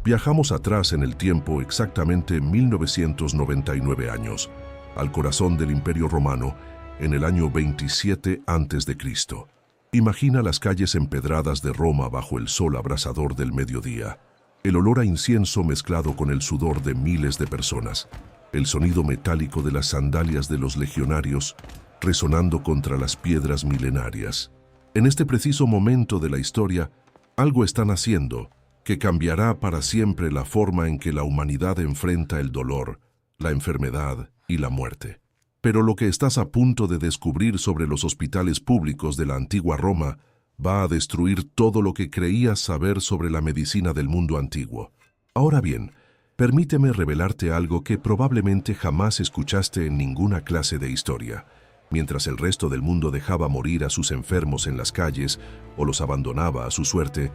Viajamos atrás en el tiempo exactamente 1999 años, al corazón del Imperio Romano, en el año 27 a.C. Imagina las calles empedradas de Roma bajo el sol abrasador del mediodía, el olor a incienso mezclado con el sudor de miles de personas, el sonido metálico de las sandalias de los legionarios resonando contra las piedras milenarias. En este preciso momento de la historia, algo están haciendo que cambiará para siempre la forma en que la humanidad enfrenta el dolor, la enfermedad y la muerte. Pero lo que estás a punto de descubrir sobre los hospitales públicos de la antigua Roma va a destruir todo lo que creías saber sobre la medicina del mundo antiguo. Ahora bien, permíteme revelarte algo que probablemente jamás escuchaste en ninguna clase de historia. Mientras el resto del mundo dejaba morir a sus enfermos en las calles o los abandonaba a su suerte,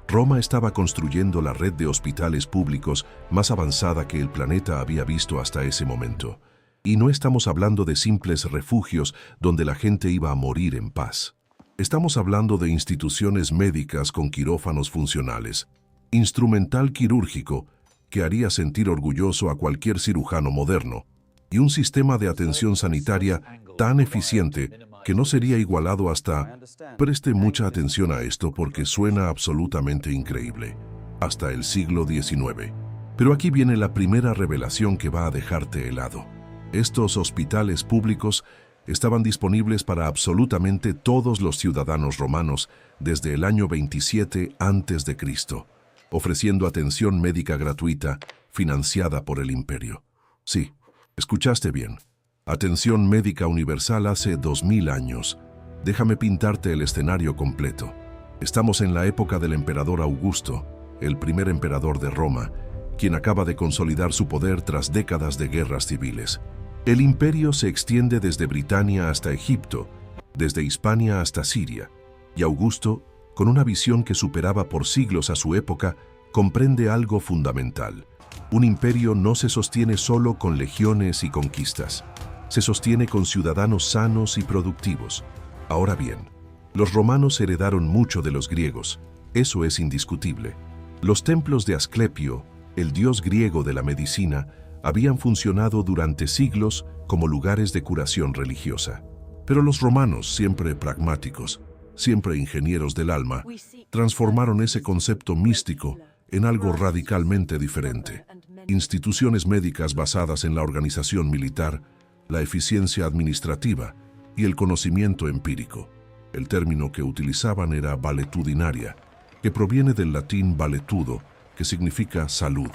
Roma estaba construyendo la red de hospitales públicos más avanzada que el planeta había visto hasta ese momento. Y no estamos hablando de simples refugios donde la gente iba a morir en paz. Estamos hablando de instituciones médicas con quirófanos funcionales, instrumental quirúrgico que haría sentir orgulloso a cualquier cirujano moderno, y un sistema de atención sanitaria tan eficiente que no sería igualado hasta... Preste mucha atención a esto porque suena absolutamente increíble. Hasta el siglo XIX. Pero aquí viene la primera revelación que va a dejarte helado. Estos hospitales públicos estaban disponibles para absolutamente todos los ciudadanos romanos desde el año 27 a.C., ofreciendo atención médica gratuita financiada por el imperio. Sí, escuchaste bien. Atención médica universal hace 2000 años. Déjame pintarte el escenario completo. Estamos en la época del emperador Augusto, el primer emperador de Roma, quien acaba de consolidar su poder tras décadas de guerras civiles. El imperio se extiende desde Britania hasta Egipto, desde Hispania hasta Siria, y Augusto, con una visión que superaba por siglos a su época, comprende algo fundamental. Un imperio no se sostiene solo con legiones y conquistas. Se sostiene con ciudadanos sanos y productivos. Ahora bien, los romanos heredaron mucho de los griegos. Eso es indiscutible. Los templos de Asclepio, el dios griego de la medicina, habían funcionado durante siglos como lugares de curación religiosa. Pero los romanos, siempre pragmáticos, siempre ingenieros del alma, transformaron ese concepto místico en algo radicalmente diferente. Instituciones médicas basadas en la organización militar, la eficiencia administrativa y el conocimiento empírico. El término que utilizaban era valetudinaria, que proviene del latín valetudo, que significa salud.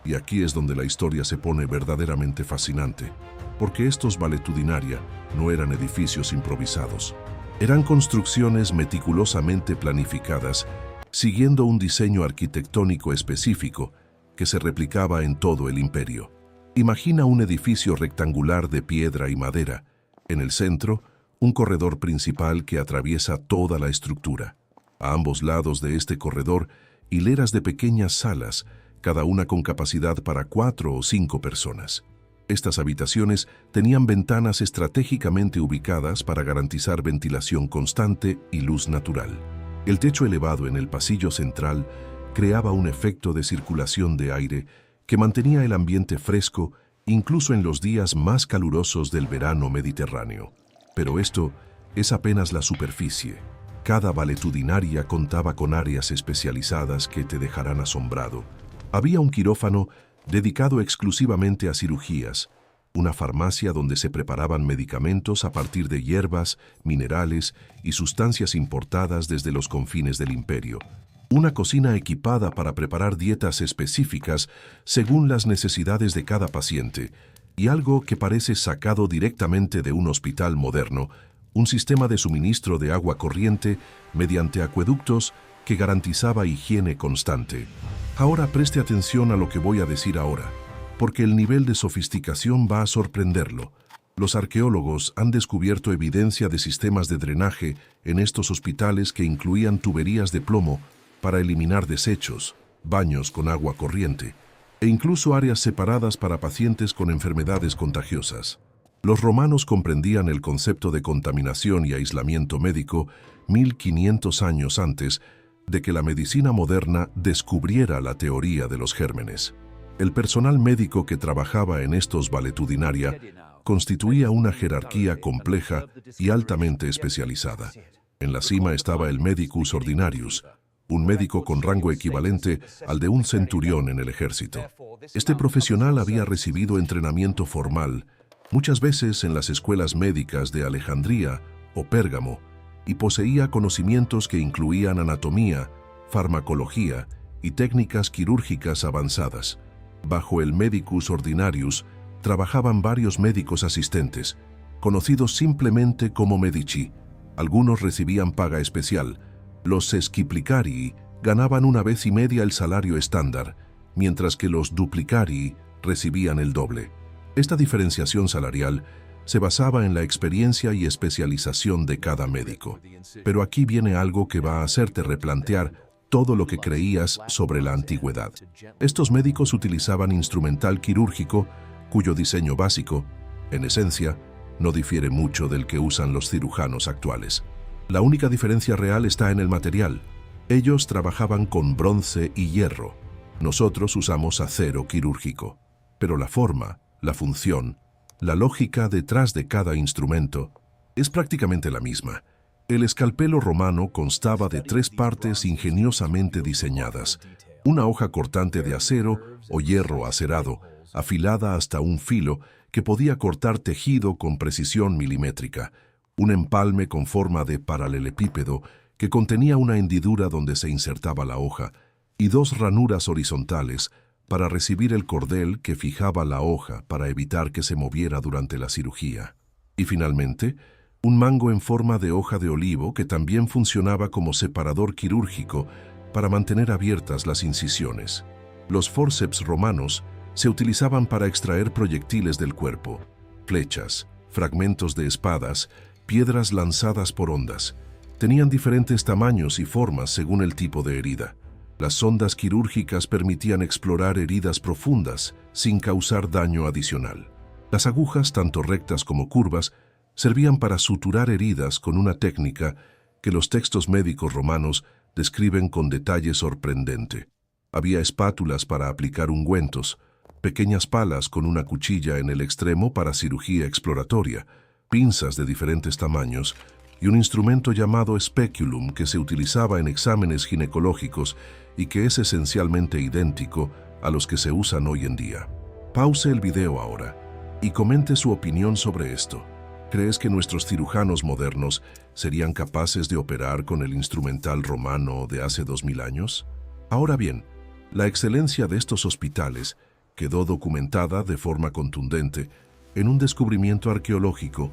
Y aquí es donde la historia se pone verdaderamente fascinante, porque estos valetudinaria no eran edificios improvisados. Eran construcciones meticulosamente planificadas, siguiendo un diseño arquitectónico específico que se replicaba en todo el imperio. Imagina un edificio rectangular de piedra y madera. En el centro, un corredor principal que atraviesa toda la estructura. A ambos lados de este corredor, hileras de pequeñas salas, cada una con capacidad para 4 o 5 personas. Estas habitaciones tenían ventanas estratégicamente ubicadas para garantizar ventilación constante y luz natural. El techo elevado en el pasillo central creaba un efecto de circulación de aire que mantenía el ambiente fresco incluso en los días más calurosos del verano mediterráneo. Pero esto es apenas la superficie. Cada valetudinaria contaba con áreas especializadas que te dejarán asombrado. Había un quirófano dedicado exclusivamente a cirugías, una farmacia donde se preparaban medicamentos a partir de hierbas, minerales y sustancias importadas desde los confines del imperio, una cocina equipada para preparar dietas específicas según las necesidades de cada paciente, y algo que parece sacado directamente de un hospital moderno, un sistema de suministro de agua corriente mediante acueductos que garantizaba higiene constante. Ahora preste atención a lo que voy a decir ahora, porque el nivel de sofisticación va a sorprenderlo. Los arqueólogos han descubierto evidencia de sistemas de drenaje en estos hospitales que incluían tuberías de plomo para eliminar desechos, baños con agua corriente, e incluso áreas separadas para pacientes con enfermedades contagiosas. Los romanos comprendían el concepto de contaminación y aislamiento médico 1500 años antes, de que la medicina moderna descubriera la teoría de los gérmenes. El personal médico que trabajaba en estos valetudinaria constituía una jerarquía compleja y altamente especializada. En la cima estaba el medicus ordinarius, un médico con rango equivalente al de un centurión en el ejército. Este profesional había recibido entrenamiento formal, muchas veces en las escuelas médicas de Alejandría o Pérgamo, y poseía conocimientos que incluían anatomía, farmacología y técnicas quirúrgicas avanzadas. Bajo el medicus ordinarius trabajaban varios médicos asistentes, conocidos simplemente como medici. Algunos recibían paga especial. Los sesquiplicarii ganaban 1,5 veces el salario estándar, mientras que los duplicarii recibían el doble. Esta diferenciación salarial se basaba en la experiencia y especialización de cada médico. Pero aquí viene algo que va a hacerte replantear todo lo que creías sobre la antigüedad. Estos médicos utilizaban instrumental quirúrgico, cuyo diseño básico, en esencia, no difiere mucho del que usan los cirujanos actuales. La única diferencia real está en el material. Ellos trabajaban con bronce y hierro. Nosotros usamos acero quirúrgico. Pero la forma, la función, la lógica detrás de cada instrumento es prácticamente la misma. El escalpelo romano constaba de 3 partes ingeniosamente diseñadas: una hoja cortante de acero o hierro acerado, afilada hasta un filo que podía cortar tejido con precisión milimétrica, un empalme con forma de paralelepípedo que contenía una hendidura donde se insertaba la hoja, y 2 ranuras horizontales para recibir el cordel que fijaba la hoja para evitar que se moviera durante la cirugía. Y finalmente, un mango en forma de hoja de olivo que también funcionaba como separador quirúrgico para mantener abiertas las incisiones. Los forceps romanos se utilizaban para extraer proyectiles del cuerpo, flechas, fragmentos de espadas, piedras lanzadas por ondas. Tenían diferentes tamaños y formas según el tipo de herida. Las sondas quirúrgicas permitían explorar heridas profundas sin causar daño adicional. Las agujas, tanto rectas como curvas, servían para suturar heridas con una técnica que los textos médicos romanos describen con detalle sorprendente. Había espátulas para aplicar ungüentos, pequeñas palas con una cuchilla en el extremo para cirugía exploratoria, pinzas de diferentes tamaños y un instrumento llamado speculum que se utilizaba en exámenes ginecológicos y que es esencialmente idéntico a los que se usan hoy en día. Pause el video ahora y comente su opinión sobre esto. ¿Crees que nuestros cirujanos modernos serían capaces de operar con el instrumental romano de hace 2000 años? Ahora bien, la excelencia de estos hospitales quedó documentada de forma contundente en un descubrimiento arqueológico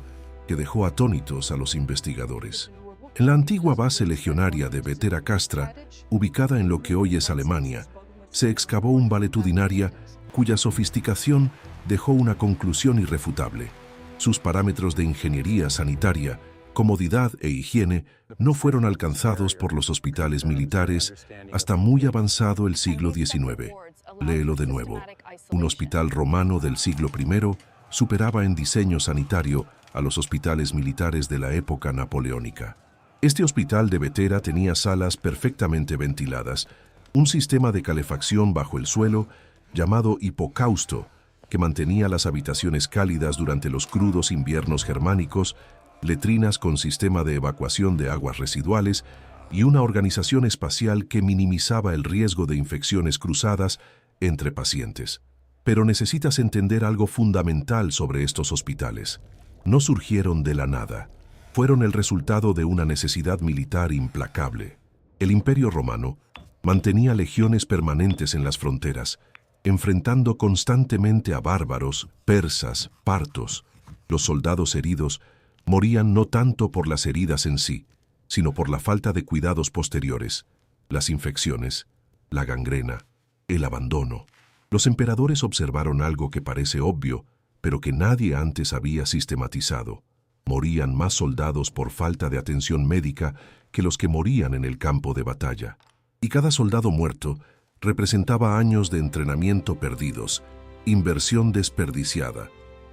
que dejó atónitos a los investigadores. En la antigua base legionaria de Vetera Castra, ubicada en lo que hoy es Alemania, se excavó un valetudinaria cuya sofisticación dejó una conclusión irrefutable. Sus parámetros de ingeniería sanitaria, comodidad e higiene no fueron alcanzados por los hospitales militares hasta muy avanzado el siglo XIX. Léelo de nuevo. Un hospital romano del siglo I superaba en diseño sanitario a los hospitales militares de la época napoleónica. Este hospital de Vetera tenía salas perfectamente ventiladas, un sistema de calefacción bajo el suelo llamado hipocausto, que mantenía las habitaciones cálidas durante los crudos inviernos germánicos, letrinas con sistema de evacuación de aguas residuales y una organización espacial que minimizaba el riesgo de infecciones cruzadas entre pacientes. Pero necesitas entender algo fundamental sobre estos hospitales. No surgieron de la nada. Fueron el resultado de una necesidad militar implacable. El Imperio Romano mantenía legiones permanentes en las fronteras, enfrentando constantemente a bárbaros, persas, partos. Los soldados heridos morían no tanto por las heridas en sí, sino por la falta de cuidados posteriores, las infecciones, la gangrena, el abandono. Los emperadores observaron algo que parece obvio, pero que nadie antes había sistematizado. Morían más soldados por falta de atención médica que los que morían en el campo de batalla. Y cada soldado muerto representaba años de entrenamiento perdidos, inversión desperdiciada,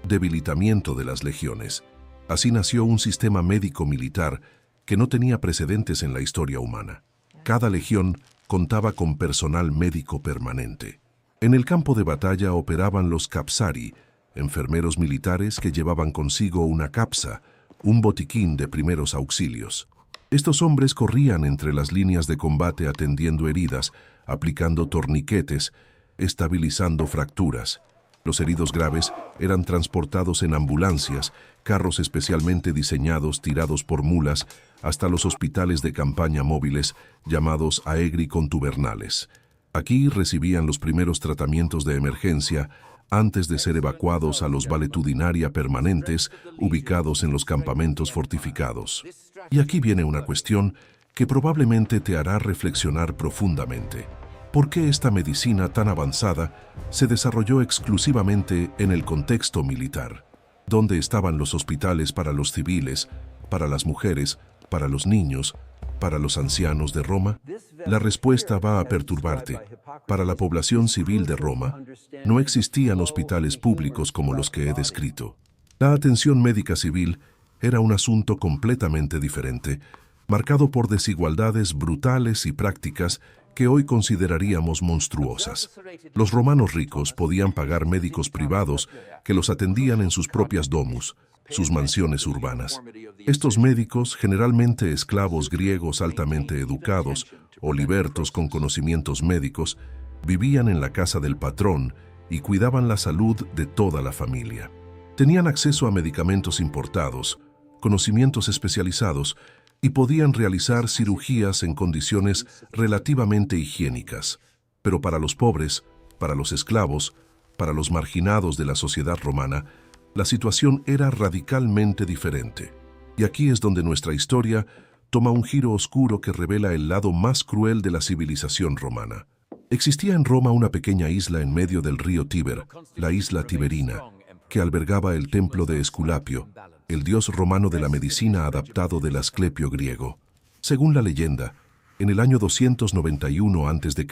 debilitamiento de las legiones. Así nació un sistema médico-militar que no tenía precedentes en la historia humana. Cada legión contaba con personal médico permanente. En el campo de batalla operaban los capsari, enfermeros militares que llevaban consigo una capsa, un botiquín de primeros auxilios. Estos hombres corrían entre las líneas de combate atendiendo heridas, aplicando torniquetes, estabilizando fracturas. Los heridos graves eran transportados en ambulancias, carros especialmente diseñados tirados por mulas, hasta los hospitales de campaña móviles llamados aegri-contubernales. Aquí recibían los primeros tratamientos de emergencia antes de ser evacuados a los valetudinaria permanentes ubicados en los campamentos fortificados. Y aquí viene una cuestión que probablemente te hará reflexionar profundamente. ¿Por qué esta medicina tan avanzada se desarrolló exclusivamente en el contexto militar? ¿Dónde estaban los hospitales para los civiles, para las mujeres, para los niños, para los ancianos de Roma? La respuesta va a perturbarte. Para la población civil de Roma, no existían hospitales públicos como los que he descrito. La atención médica civil era un asunto completamente diferente, marcado por desigualdades brutales y prácticas que hoy consideraríamos monstruosas. Los romanos ricos podían pagar médicos privados que los atendían en sus propias domus, sus mansiones urbanas. Estos médicos, generalmente esclavos griegos altamente educados o libertos con conocimientos médicos, vivían en la casa del patrón y cuidaban la salud de toda la familia. Tenían acceso a medicamentos importados, conocimientos especializados y podían realizar cirugías en condiciones relativamente higiénicas. Pero para los pobres, para los esclavos, para los marginados de la sociedad romana, la situación era radicalmente diferente. Y aquí es donde nuestra historia toma un giro oscuro que revela el lado más cruel de la civilización romana. Existía en Roma una pequeña isla en medio del río Tíber, la isla Tiberina, que albergaba el templo de Esculapio, el dios romano de la medicina adaptado del Asclepio griego. Según la leyenda, en el año 291 a.C.,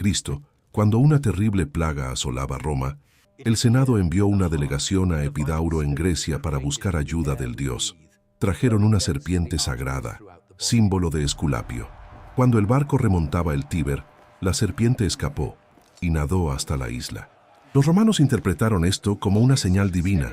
cuando una terrible plaga asolaba Roma, el Senado envió una delegación a Epidauro en Grecia para buscar ayuda del dios. Trajeron una serpiente sagrada, símbolo de Esculapio. Cuando el barco remontaba el Tíber, la serpiente escapó y nadó hasta la isla. Los romanos interpretaron esto como una señal divina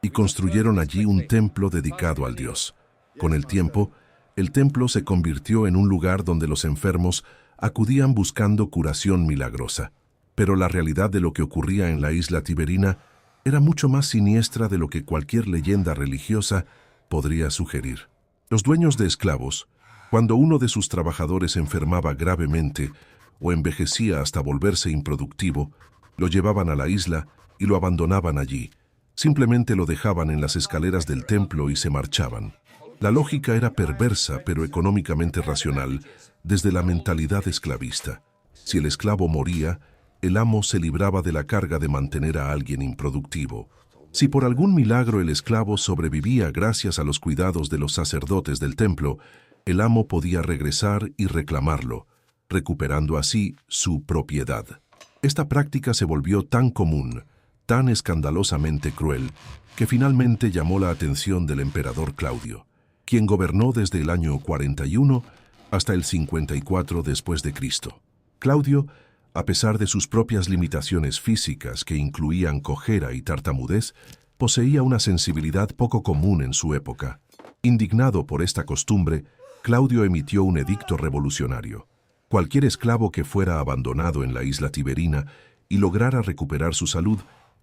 y construyeron allí un templo dedicado al dios. Con el tiempo, el templo se convirtió en un lugar donde los enfermos acudían buscando curación milagrosa. Pero la realidad de lo que ocurría en la isla Tiberina era mucho más siniestra de lo que cualquier leyenda religiosa podría sugerir. Los dueños de esclavos, cuando uno de sus trabajadores enfermaba gravemente o envejecía hasta volverse improductivo, lo llevaban a la isla y lo abandonaban allí. Simplemente lo dejaban en las escaleras del templo y se marchaban. La lógica era perversa pero económicamente racional desde la mentalidad esclavista. Si el esclavo moría, el amo se libraba de la carga de mantener a alguien improductivo. Si por algún milagro el esclavo sobrevivía gracias a los cuidados de los sacerdotes del templo, el amo podía regresar y reclamarlo, recuperando así su propiedad. Esta práctica se volvió tan común, tan escandalosamente cruel, que finalmente llamó la atención del emperador Claudio, quien gobernó desde el año 41 hasta el 54 después de Cristo. Claudio, a pesar de sus propias limitaciones físicas que incluían cojera y tartamudez, poseía una sensibilidad poco común en su época. Indignado por esta costumbre, Claudio emitió un edicto revolucionario. Cualquier esclavo que fuera abandonado en la isla Tiberina y lograra recuperar su salud,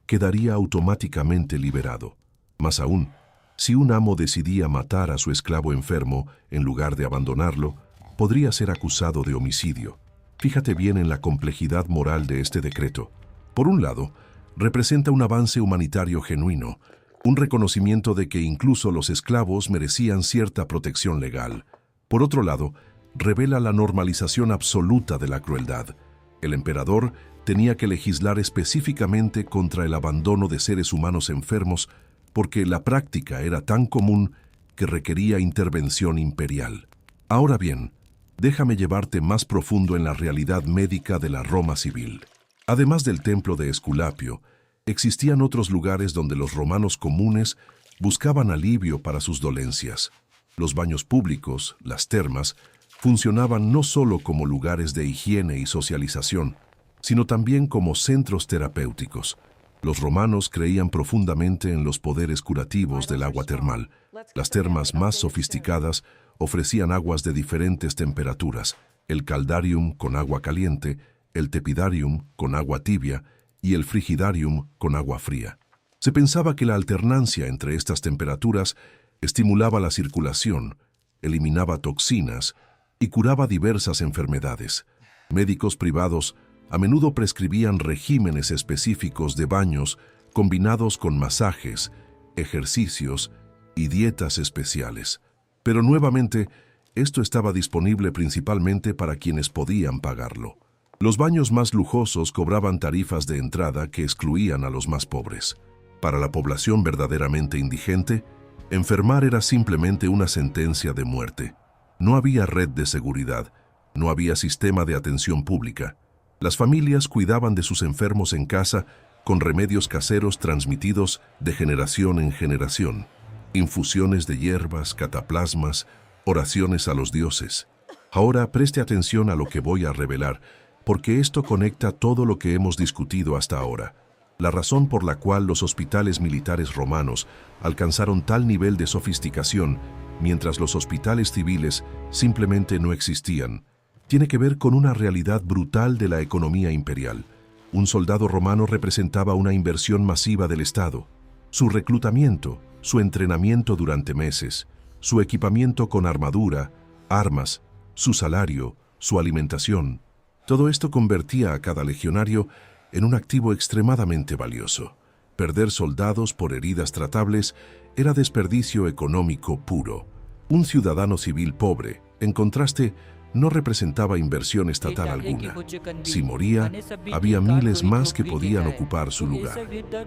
quedaría automáticamente liberado. Más aún, si un amo decidía matar a su esclavo enfermo en lugar de abandonarlo, podría ser acusado de homicidio. Fíjate bien en la complejidad moral de este decreto. Por un lado, representa un avance humanitario genuino, un reconocimiento de que incluso los esclavos merecían cierta protección legal. Por otro lado, revela la normalización absoluta de la crueldad. El emperador tenía que legislar específicamente contra el abandono de seres humanos enfermos porque la práctica era tan común que requería intervención imperial. Ahora bien, déjame llevarte más profundo en la realidad médica de la Roma civil. Además del templo de Esculapio, existían otros lugares donde los romanos comunes buscaban alivio para sus dolencias. Los baños públicos, las termas, funcionaban no solo como lugares de higiene y socialización, sino también como centros terapéuticos. Los romanos creían profundamente en los poderes curativos del agua termal. Las termas más sofisticadas ofrecían aguas de diferentes temperaturas, el caldarium con agua caliente, el tepidarium con agua tibia y el frigidarium con agua fría. Se pensaba que la alternancia entre estas temperaturas estimulaba la circulación, eliminaba toxinas y curaba diversas enfermedades. Médicos privados a menudo prescribían regímenes específicos de baños combinados con masajes, ejercicios y dietas especiales. Pero nuevamente, esto estaba disponible principalmente para quienes podían pagarlo. Los baños más lujosos cobraban tarifas de entrada que excluían a los más pobres. Para la población verdaderamente indigente, enfermar era simplemente una sentencia de muerte. No había red de seguridad, no había sistema de atención pública. Las familias cuidaban de sus enfermos en casa con remedios caseros transmitidos de generación en generación, infusiones de hierbas, cataplasmas, oraciones a los dioses. Ahora preste atención a lo que voy a revelar, porque esto conecta todo lo que hemos discutido hasta ahora. La razón por la cual los hospitales militares romanos alcanzaron tal nivel de sofisticación, mientras los hospitales civiles simplemente no existían, tiene que ver con una realidad brutal de la economía imperial. Un soldado romano representaba una inversión masiva del Estado. Su reclutamiento, su entrenamiento durante meses, su equipamiento con armadura, armas, su salario, su alimentación, todo esto convertía a cada legionario en un activo extremadamente valioso. Perder soldados por heridas tratables era desperdicio económico puro. Un ciudadano civil pobre, en contraste, no representaba inversión estatal alguna. Si moría, había miles más que podían ocupar su lugar.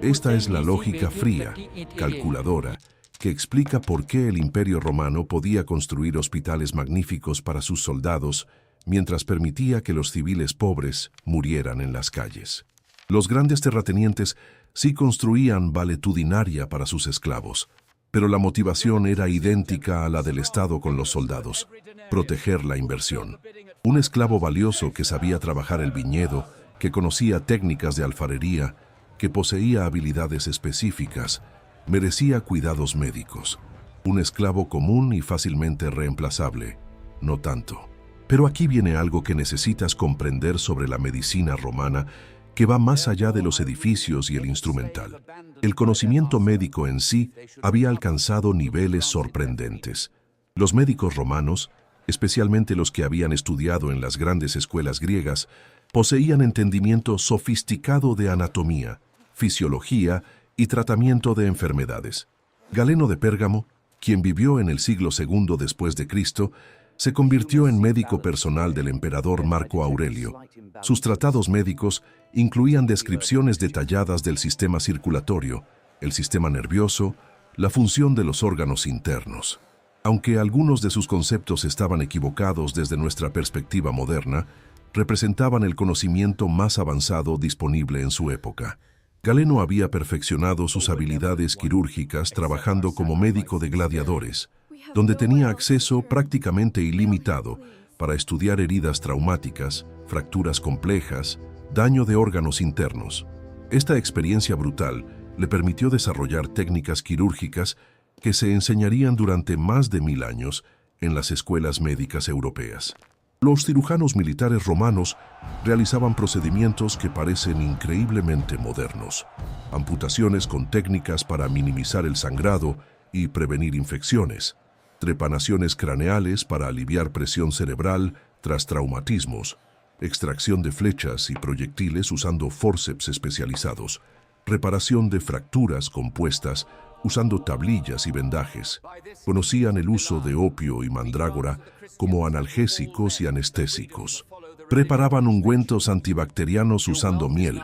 Esta es la lógica fría, calculadora, que explica por qué el Imperio Romano podía construir hospitales magníficos para sus soldados, mientras permitía que los civiles pobres murieran en las calles. Los grandes terratenientes sí construían valetudinaria para sus esclavos, pero la motivación era idéntica a la del Estado con los soldados: proteger la inversión. Un esclavo valioso que sabía trabajar el viñedo, que conocía técnicas de alfarería, que poseía habilidades específicas, merecía cuidados médicos. Un esclavo común y fácilmente reemplazable, no tanto. Pero aquí viene algo que necesitas comprender sobre la medicina romana, que va más allá de los edificios y el instrumental. El conocimiento médico en sí había alcanzado niveles sorprendentes. Los médicos romanos, especialmente los que habían estudiado en las grandes escuelas griegas, poseían entendimiento sofisticado de anatomía, fisiología y tratamiento de enfermedades. Galeno de Pérgamo, quien vivió en el siglo II después de Cristo, se convirtió en médico personal del emperador Marco Aurelio. Sus tratados médicos incluían descripciones detalladas del sistema circulatorio, el sistema nervioso, la función de los órganos internos. Aunque algunos de sus conceptos estaban equivocados desde nuestra perspectiva moderna, representaban el conocimiento más avanzado disponible en su época. Galeno había perfeccionado sus habilidades quirúrgicas trabajando como médico de gladiadores, donde tenía acceso prácticamente ilimitado para estudiar heridas traumáticas, fracturas complejas, daño de órganos internos. Esta experiencia brutal le permitió desarrollar técnicas quirúrgicas que se enseñarían durante más de 1000 años en las escuelas médicas europeas. Los cirujanos militares romanos realizaban procedimientos que parecen increíblemente modernos. Amputaciones con técnicas para minimizar el sangrado y prevenir infecciones. Trepanaciones craneales para aliviar presión cerebral tras traumatismos. Extracción de flechas y proyectiles usando fórceps especializados. Reparación de fracturas compuestas usando tablillas y vendajes. Conocían el uso de opio y mandrágora como analgésicos y anestésicos. Preparaban ungüentos antibacterianos usando miel,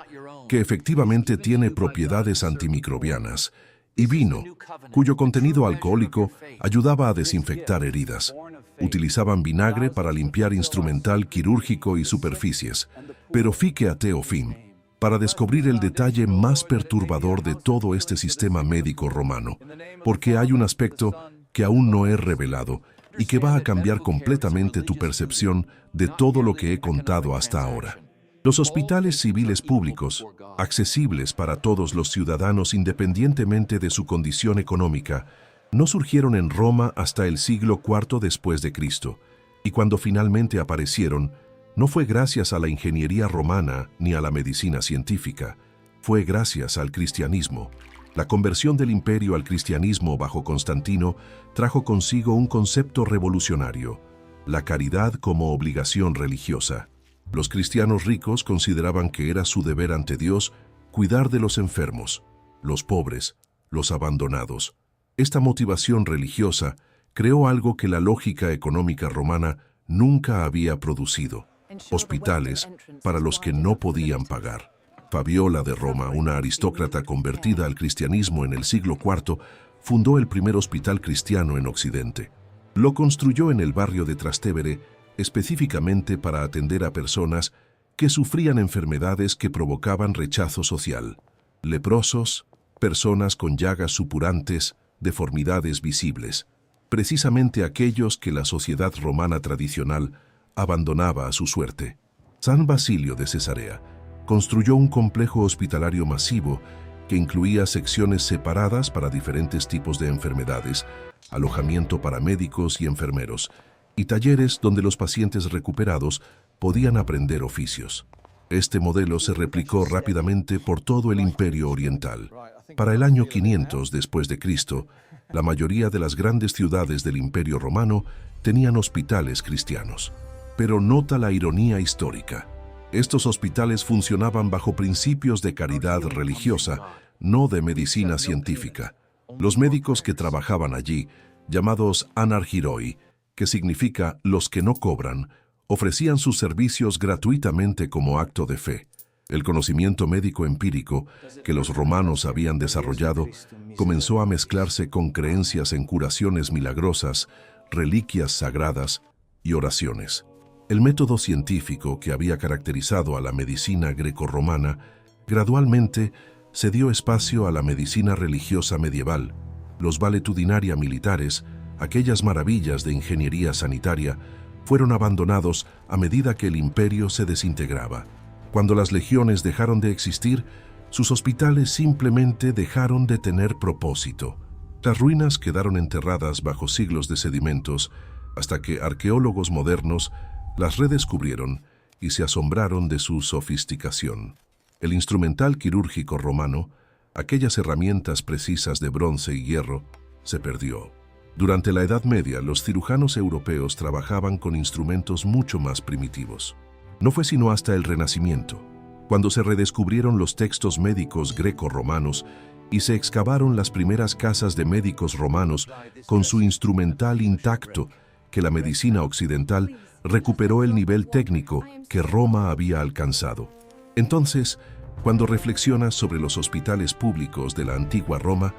que efectivamente tiene propiedades antimicrobianas, y vino, cuyo contenido alcohólico ayudaba a desinfectar heridas. Utilizaban vinagre para limpiar instrumental quirúrgico y superficies, pero fique a Teofim, para descubrir el detalle más perturbador de todo este sistema médico romano, porque hay un aspecto que aún no he revelado y que va a cambiar completamente tu percepción de todo lo que he contado hasta ahora. Los hospitales civiles públicos, accesibles para todos los ciudadanos independientemente de su condición económica, no surgieron en Roma hasta el siglo IV después de Cristo, y cuando finalmente aparecieron, no fue gracias a la ingeniería romana ni a la medicina científica, fue gracias al cristianismo. La conversión del imperio al cristianismo bajo Constantino trajo consigo un concepto revolucionario: la caridad como obligación religiosa. Los cristianos ricos consideraban que era su deber ante Dios cuidar de los enfermos, los pobres, los abandonados. Esta motivación religiosa creó algo que la lógica económica romana nunca había producido: hospitales para los que no podían pagar. Fabiola de Roma, una aristócrata convertida al cristianismo en el siglo IV, fundó el primer hospital cristiano en Occidente. Lo construyó en el barrio de Trastevere, específicamente para atender a personas que sufrían enfermedades que provocaban rechazo social: leprosos, personas con llagas supurantes, deformidades visibles, precisamente aquellos que la sociedad romana tradicional abandonaba a su suerte. San Basilio de Cesarea construyó un complejo hospitalario masivo que incluía secciones separadas para diferentes tipos de enfermedades, alojamiento para médicos y enfermeros, y talleres donde los pacientes recuperados podían aprender oficios. Este modelo se replicó rápidamente por todo el Imperio Oriental. Para el año 500 después de Cristo, la mayoría de las grandes ciudades del Imperio Romano tenían hospitales cristianos. Pero nota la ironía histórica: estos hospitales funcionaban bajo principios de caridad religiosa, no de medicina científica. Los médicos que trabajaban allí, llamados anarchiroi, que significa los que no cobran, ofrecían sus servicios gratuitamente como acto de fe. El conocimiento médico empírico que los romanos habían desarrollado comenzó a mezclarse con creencias en curaciones milagrosas, reliquias sagradas y oraciones. El método científico que había caracterizado a la medicina grecorromana gradualmente cedió espacio a la medicina religiosa medieval. Los valetudinaria militares, aquellas maravillas de ingeniería sanitaria, fueron abandonados a medida que el imperio se desintegraba. Cuando las legiones dejaron de existir, sus hospitales simplemente dejaron de tener propósito. Las ruinas quedaron enterradas bajo siglos de sedimentos, hasta que arqueólogos modernos las redescubrieron y se asombraron de su sofisticación. El instrumental quirúrgico romano, aquellas herramientas precisas de bronce y hierro, se perdió. Durante la Edad Media, los cirujanos europeos trabajaban con instrumentos mucho más primitivos. No fue sino hasta el Renacimiento, cuando se redescubrieron los textos médicos greco-romanos y se excavaron las primeras casas de médicos romanos con su instrumental intacto, que la medicina occidental recuperó el nivel técnico que Roma había alcanzado. Entonces, cuando reflexionas sobre los hospitales públicos de la antigua Roma,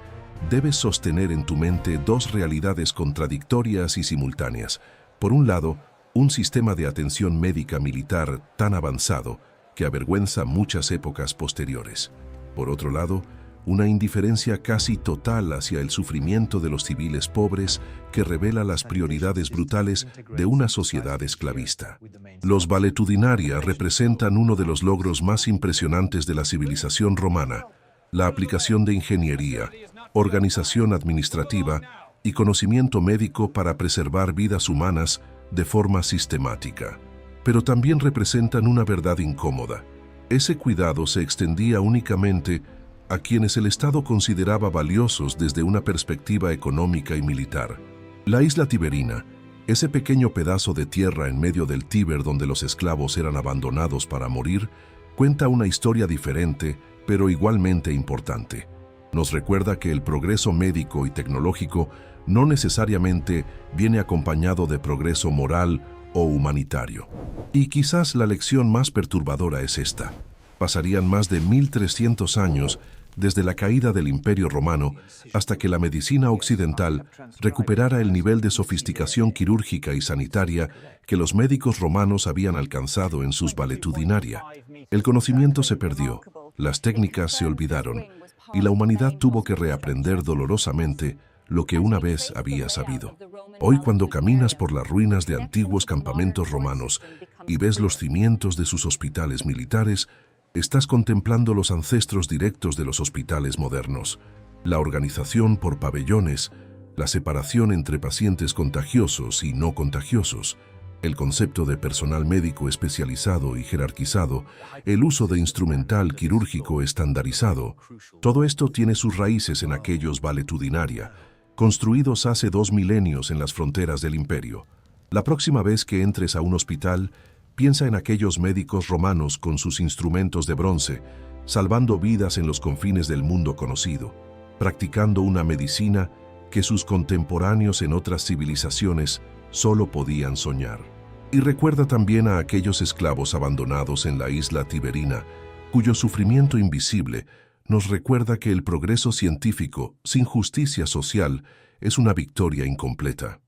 debes sostener en tu mente dos realidades contradictorias y simultáneas. Por un lado, un sistema de atención médica militar tan avanzado que avergüenza muchas épocas posteriores. Por otro lado, una indiferencia casi total hacia el sufrimiento de los civiles pobres que revela las prioridades brutales de una sociedad esclavista. Los valetudinaria representan uno de los logros más impresionantes de la civilización romana: la aplicación de ingeniería, organización administrativa y conocimiento médico para preservar vidas humanas de forma sistemática. Pero también representan una verdad incómoda: ese cuidado se extendía únicamente a quienes el Estado consideraba valiosos desde una perspectiva económica y militar. La isla Tiberina, ese pequeño pedazo de tierra en medio del Tíber donde los esclavos eran abandonados para morir, cuenta una historia diferente, pero igualmente importante. Nos recuerda que el progreso médico y tecnológico no necesariamente viene acompañado de progreso moral o humanitario. Y quizás la lección más perturbadora es esta: pasarían más de 1300 años desde la caída del Imperio Romano hasta que la medicina occidental recuperara el nivel de sofisticación quirúrgica y sanitaria que los médicos romanos habían alcanzado en sus valetudinaria. El conocimiento se perdió, las técnicas se olvidaron, y la humanidad tuvo que reaprender dolorosamente lo que una vez había sabido. Hoy, cuando caminas por las ruinas de antiguos campamentos romanos y ves los cimientos de sus hospitales militares, estás contemplando los ancestros directos de los hospitales modernos. La organización por pabellones, la separación entre pacientes contagiosos y no contagiosos, el concepto de personal médico especializado y jerarquizado, el uso de instrumental quirúrgico estandarizado, todo esto tiene sus raíces en aquellos valetudinaria, construidos hace 2 milenios en las fronteras del imperio. La próxima vez que entres a un hospital, piensa en aquellos médicos romanos con sus instrumentos de bronce, salvando vidas en los confines del mundo conocido, practicando una medicina que sus contemporáneos en otras civilizaciones solo podían soñar. Y recuerda también a aquellos esclavos abandonados en la isla Tiberina, cuyo sufrimiento invisible nos recuerda que el progreso científico, sin justicia social, es una victoria incompleta.